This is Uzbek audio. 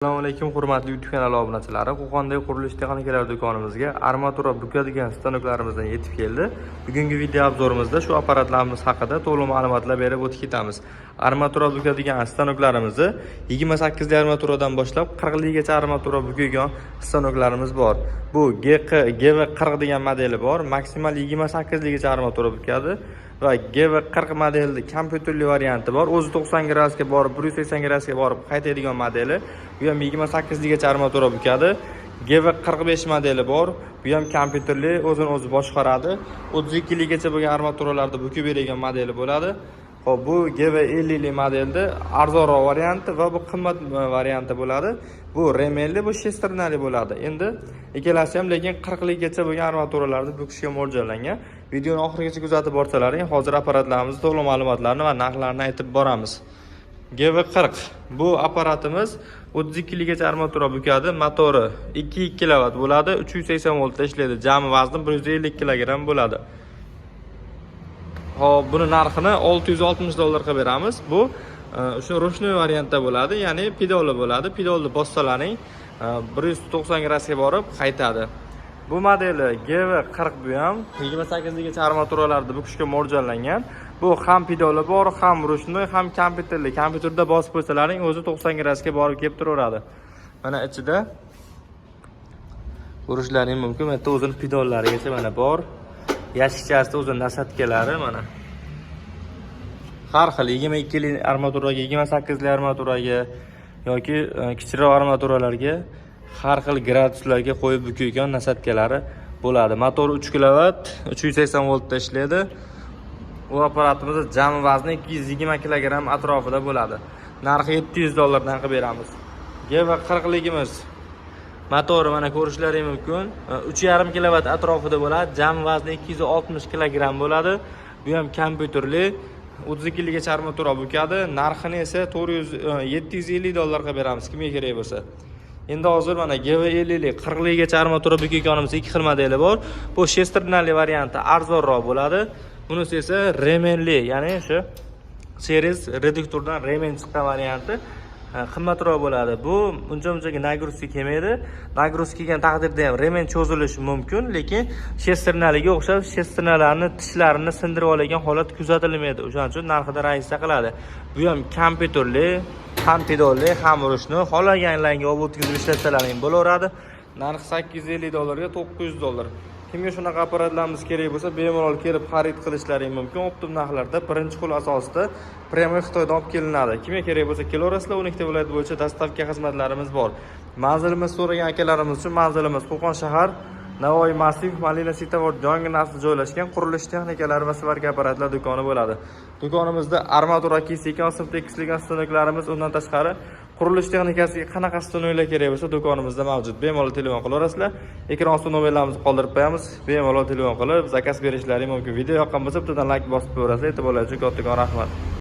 Assalomu alaykum hurmatli YouTube kanali obunachilari. Qo'qondagi qurilish texnikalari do'konimizga armatura bukadigan stanoklarimizdan yetib keldi. Bugungi video obzorimizda shu apparatlarimiz haqida to'liq ma'lumotlar berib o'tib ketamiz. Armatura bukadigan stanoklarimizni 28 li armaturadan boshlab 40 ligacha armatura bukadigan stanoklarimiz bor. Bu GV40 degan modeli bor. Maksimal 28 ligacha armatura bukadi. Va GV40 modelida kompyuterli varianti bor. O'zi 90 gradusga borib, 180 gradusga borib qaytadigan modeli. Bu ham 28 ligacha armatura bukadi. GV45 modeli bor. Bu ham kompyuterli, o'zini o'zi boshqaradi. 32 ligacha bo'lgan armaturalarda bukib beradigan modeli bo'ladi. Xo'p, bu GV50 modelda arzonroq varianti va bu qimmat varianti bo'ladi. Bu remelli, bu shesternali bo'ladi. Endi ikkalasi ham lekin 40 ligacha bo'lgan armaturalarni bukishga mo'ljallangan. Videoni oxirigacha kuzatib borsalaring, hozir apparatlarimizning to'liq ma'lumotlarini va narxlarini aytib boramiz. GV40 bu apparatimiz 32 ligacha armatura bukadi. Motori 2 kW bo'ladi, 380 voltda ishlaydi. Jami vazni 150 kg bo'ladi. Hop, buni narxini $660 ga beramiz. Bu o'sha ro'shnoy variantda bo'ladi, ya'ni pedoli bo'ladi. Pedolni bossalaring 190 gradusga borib qaytadi. Bu modeli GV40 bu ham 28 ligacha armaturalarni bukishga mo'ljallangan. Bu ham pedoli bor, ham ro'shnoy, ham kompyuterli. Kompyuterda bosib qo'ysalaring o'zi 90 gradusga borib kelib turaveradi. Mana ichida ko'rishlaring mumkin. Bu yerda o'zining pedollarigacha mana bor. Yashikchasida o'zining nasatkalari mana. Har xil 22 li armaturaga, 28 li armaturaga yoki kichikroq armaturalarga har xil graduslarga qo'yib bukayotgan nasatkalari bo'ladi. Motori 3 kW, 380 voltda ishlaydi. Bu apparatimizning jami vazni 220 kg atrofida bo'ladi. Narxi $700 dan qilib beramiz. GV40 ligimiz motori mana ko'rishlaring mumkin. 3,5 kW atrofida bo'ladi. Jami vazni 260 kg bo'ladi. Bu ham kompyuterli 32 ligacha armatura bukadi. Narxini esa $750 ga beramiz, kimga kerak bo'lsa. Endi hozir mana GV50 40 ligacha armatura bukayotganimiz ikki xil modeli bor. Bu shesternali varianti arzonroq bo'ladi. Bunisi esa remenli, ya'ni o'sha series reduktordan remen chiqqan varianti qimmatroq bo'ladi. Bu uncha-munchaga nagruska kelmaydi. Nagruska kelgan taqdirda ham remen cho'zilishi mumkin, lekin shesternaliga o'xshab shesternalarni tishlarini sindirib olgan holat kuzatilmaydi. O'shaning uchun narxida raisda qiladi. Bu ham kompyuterli, ham pedolli, ham ro'shnoy, xohlaganlarga olib o'tkazib ishlatsalaring bo'laveradi. Narxi $850 ga $900. Kimga shunaqa apparatlarimiz kerak bo'lsa, bemalol kelib xarid qilishlaring mumkin. Optim narxlarda birinchi qo'l asosida premye Xitoydan olib kelinadi. Kimga kerak bo'lsa, kelaverasizlar. 12 ta viloyat bo'yicha dostavka xizmatlarimiz bor. Manzilimiz so'ragan akalarimiz uchun manzilimiz Qo'qon shahar, Navoiy massiv, Malina Sitavort yonginasida joylashgan qurilish texnikalari va svarka apparatlar do'koni bo'ladi. Do'konimizda armatura kesgan, sim tekisligan stanoklarimiz, undan tashqari qurilish texnikasiga qanaqa stanoklar kerak bo'lsa do'konimizda mavjud. Bemalol telefon qilaverasizlar. Ekran ostida nomerlarimizni qoldirib qo'yamiz. Bemalol telefon qilib zakaz berishlaring mumkin. Video yoqqan bo'lsa, bittadan like bosib qo'yarasizlar. E'tiborlaringiz uchun kattakon rahmat.